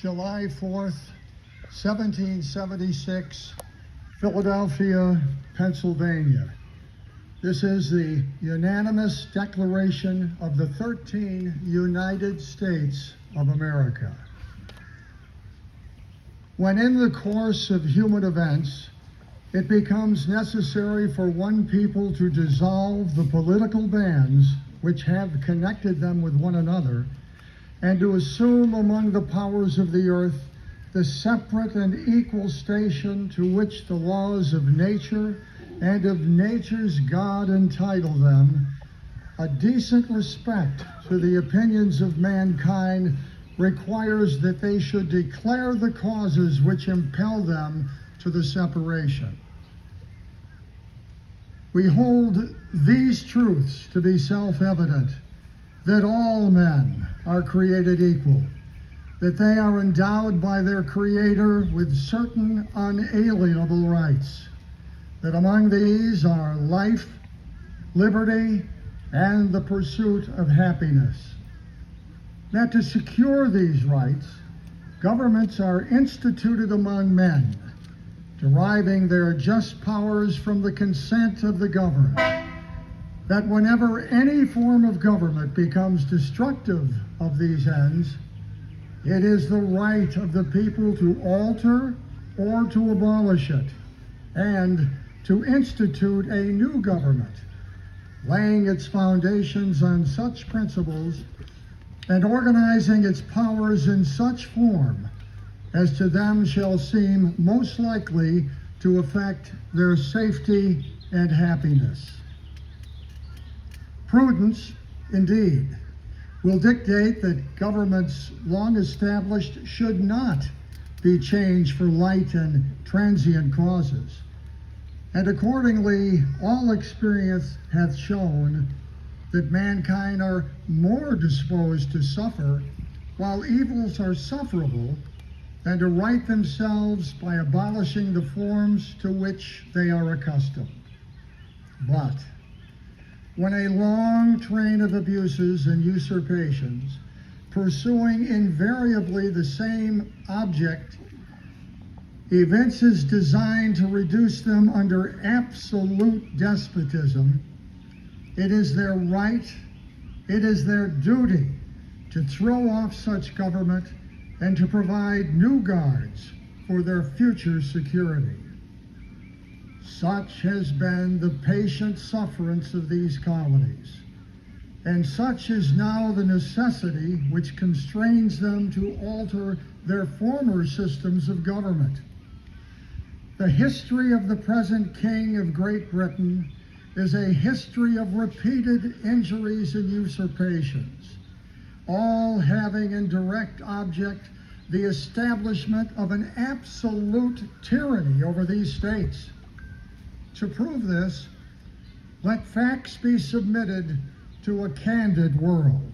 July 4th, 1776, Philadelphia, Pennsylvania. This is the unanimous declaration of the 13 United States of America. When in the course of human events, it becomes necessary for one people to dissolve the political bands which have connected them with one another, and to assume among the powers of the earth the separate and equal station to which the laws of nature and of nature's God entitle them, a decent respect to the opinions of mankind requires that they should declare the causes which impel them to the separation. We hold these truths to be self-evident, that all men are created equal, that they are endowed by their Creator with certain unalienable rights, that among these are life, liberty, and the pursuit of happiness, that to secure these rights, governments are instituted among men, deriving their just powers from the consent of the governed, that whenever any form of government becomes destructive of these ends, it is the right of the people to alter or to abolish it, and to institute a new government, laying its foundations on such principles and organizing its powers in such form as to them shall seem most likely to affect their safety and happiness. Prudence, indeed, will dictate that governments long established should not be changed for light and transient causes. And accordingly, all experience hath shown that mankind are more disposed to suffer while evils are sufferable than to right themselves by abolishing the forms to which they are accustomed. But when a long train of abuses and usurpations, pursuing invariably the same object, evinces design to reduce them under absolute despotism, it is their right, it is their duty to throw off such government and to provide new guards for their future security. Such has been the patient sufferance of these colonies, and such is now the necessity which constrains them to alter their former systems of government. The history of the present King of Great Britain is a history of repeated injuries and usurpations, all having in direct object the establishment of an absolute tyranny over these states. To prove this, let facts be submitted to a candid world.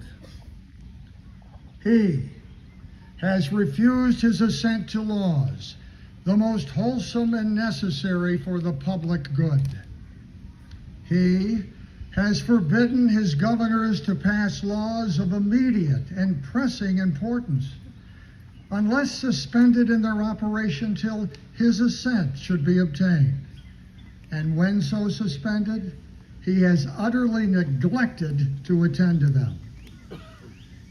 He has refused his assent to laws, the most wholesome and necessary for the public good. He has forbidden his governors to pass laws of immediate and pressing importance, unless suspended in their operation till his assent should be obtained. And when so suspended, he has utterly neglected to attend to them.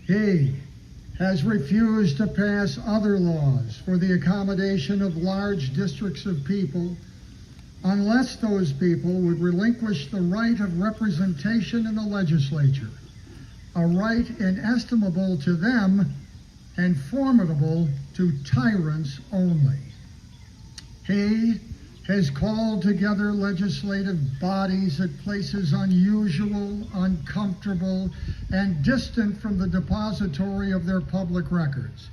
He has refused to pass other laws for the accommodation of large districts of people, unless those people would relinquish the right of representation in the legislature, a right inestimable to them and formidable to tyrants only. He has called together legislative bodies at places unusual, uncomfortable, and distant from the depository of their public records,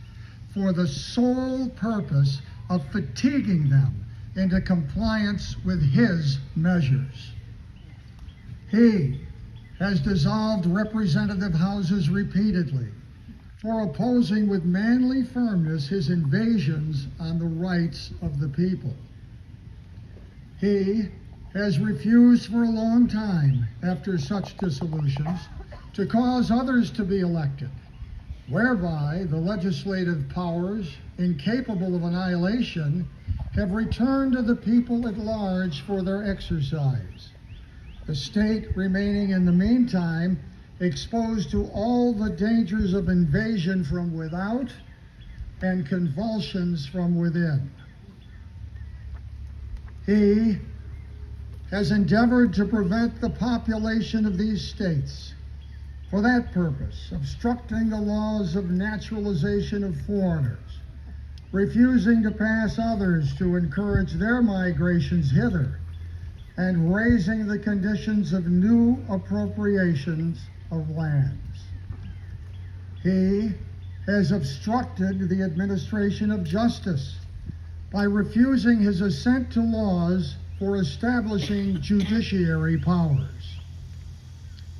for the sole purpose of fatiguing them into compliance with his measures. He has dissolved representative houses repeatedly for opposing with manly firmness his invasions on the rights of the people. He has refused for a long time, after such dissolutions, to cause others to be elected, whereby the legislative powers, incapable of annihilation, have returned to the people at large for their exercise, the state remaining in the meantime exposed to all the dangers of invasion from without and convulsions from within. He has endeavored to prevent the population of these states, for that purpose, obstructing the laws of naturalization of foreigners, refusing to pass others to encourage their migrations hither, and raising the conditions of new appropriations of lands. He has obstructed the administration of justice by refusing his assent to laws for establishing judiciary powers.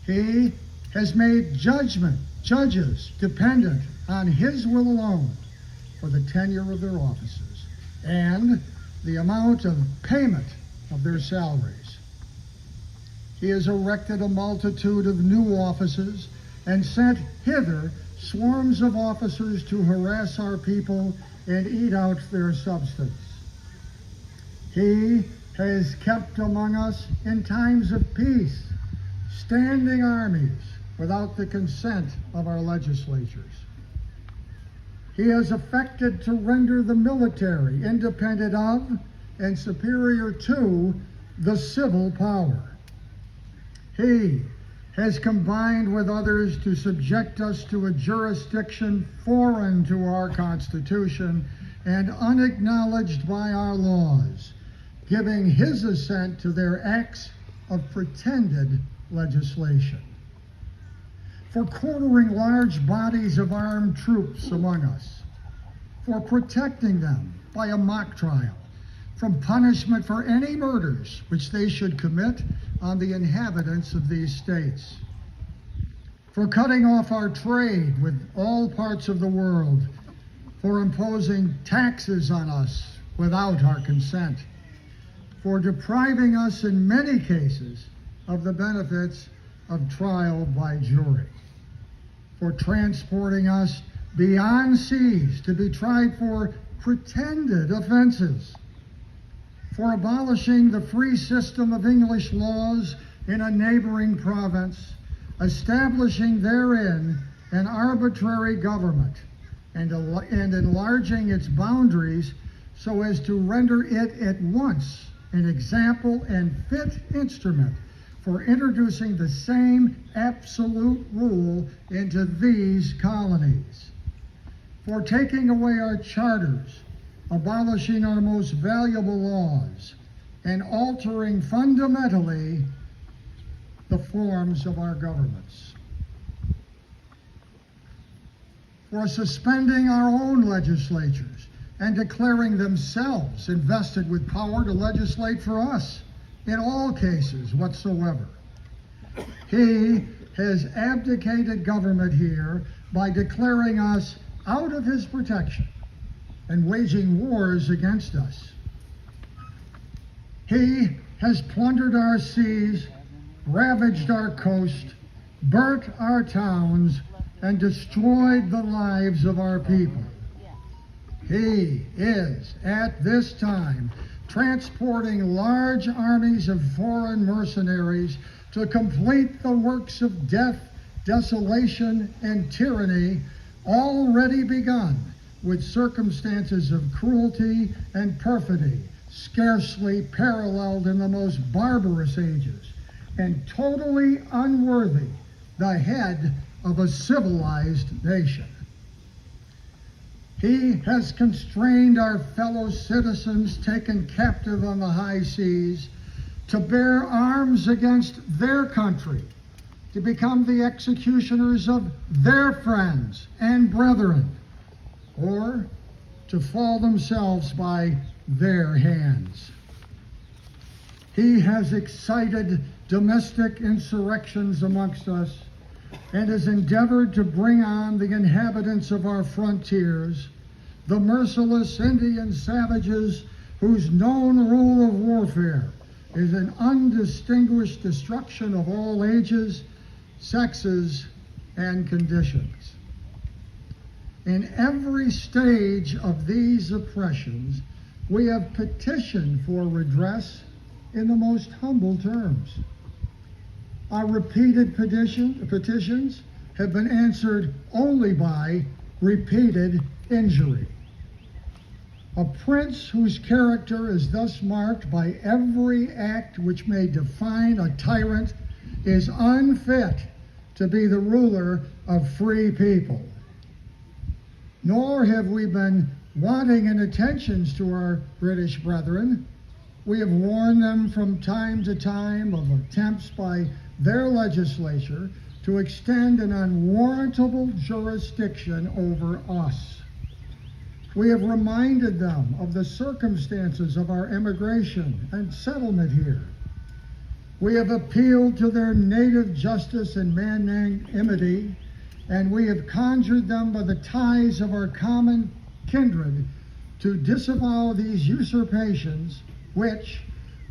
He has made judges dependent on his will alone for the tenure of their offices and the amount of payment of their salaries. He has erected a multitude of new offices and sent hither swarms of officers to harass our people and eat out their substance. He has kept among us in times of peace standing armies without the consent of our legislatures. He has affected to render the military independent of and superior to the civil power. He has combined with others to subject us to a jurisdiction foreign to our Constitution and unacknowledged by our laws, giving his assent to their acts of pretended legislation. For quartering large bodies of armed troops among us, for protecting them by a mock trial from punishment for any murders which they should commit on the inhabitants of these states, for cutting off our trade with all parts of the world, for imposing taxes on us without our consent, for depriving us in many cases of the benefits of trial by jury, for transporting us beyond seas to be tried for pretended offenses, for abolishing the free system of English laws in a neighboring province, establishing therein an arbitrary government, and enlarging its boundaries so as to render it at once an example and fit instrument for introducing the same absolute rule into these colonies, for taking away our charters, abolishing our most valuable laws, and altering fundamentally the forms of our governments, for suspending our own legislatures and declaring themselves invested with power to legislate for us in all cases whatsoever. He has abdicated government here by declaring us out of his protection and waging wars against us. He has plundered our seas, ravaged our coast, burnt our towns, and destroyed the lives of our people. He is, at this time, transporting large armies of foreign mercenaries to complete the works of death, desolation, and tyranny already begun with circumstances of cruelty and perfidy scarcely paralleled in the most barbarous ages, and totally unworthy the head of a civilized nation. He has constrained our fellow citizens taken captive on the high seas to bear arms against their country, to become the executioners of their friends and brethren, or to fall themselves by their hands. He has excited domestic insurrections amongst us and has endeavored to bring on the inhabitants of our frontiers, the merciless Indian savages whose known rule of warfare is an undistinguished destruction of all ages, sexes, and conditions. in every stage of these oppressions, we have petitioned for redress in the most humble terms. Our repeated petitions have been answered only by repeated injury. A prince whose character is thus marked by every act which may define a tyrant is unfit to be the ruler of free people. Nor have we been wanting in attentions to our British brethren. We have warned them from time to time of attempts by their legislature to extend an unwarrantable jurisdiction over us. We have reminded them of the circumstances of our immigration and settlement here. We have appealed to their native justice and magnanimity, and we have conjured them by the ties of our common kindred to disavow these usurpations, which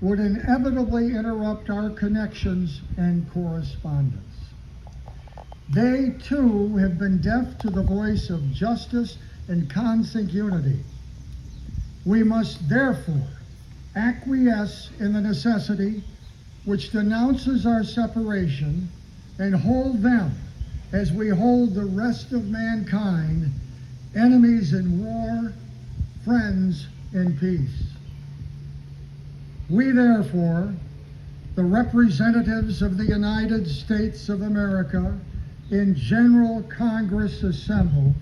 would inevitably interrupt our connections and correspondence. They, too, have been deaf to the voice of justice and consanguinity. We must therefore acquiesce in the necessity which denounces our separation and hold them, as we hold the rest of mankind, enemies in war, friends in peace. We therefore, the representatives of the United States of America in General Congress assembled,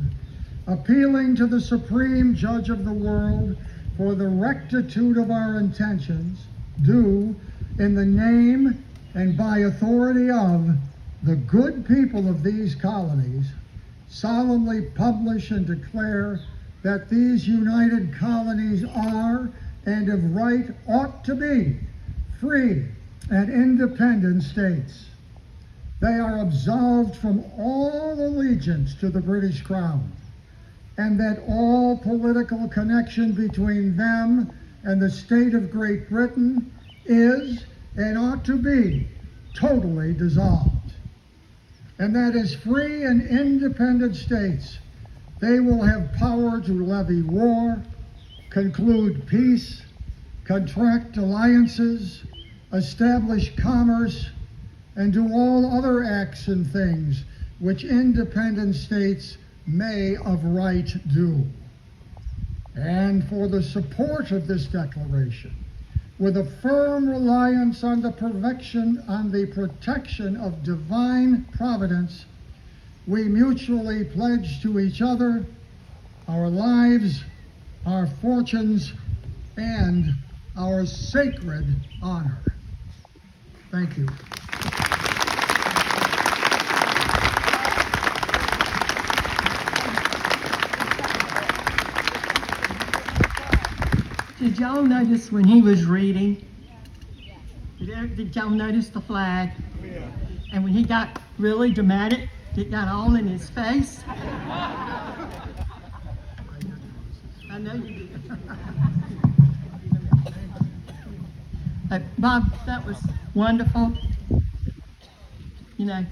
appealing to the Supreme Judge of the world for the rectitude of our intentions, do, in the name and by authority of the good people of these colonies, solemnly publish and declare that these united colonies are, and of right ought to be, free and independent states. They are absolved from all allegiance to the British Crown, and that all political connection between them and the state of Great Britain is and ought to be totally dissolved. And that as free and independent states, they will have power to levy war, conclude peace, contract alliances, establish commerce, and do all other acts and things which independent states may of right do. And for the support of this declaration, with a firm reliance on the protection of divine providence, we mutually pledge to each other our lives, our fortunes, and our sacred honor. Thank you. Did y'all notice when he was reading? Did y'all notice the flag? Yeah. And when he got really dramatic, it got all in his face. I know you did. Bob, that was wonderful. You know,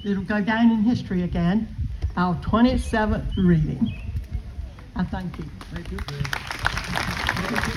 it'll go down in history again. Our 27th reading. I thank you. Thank you.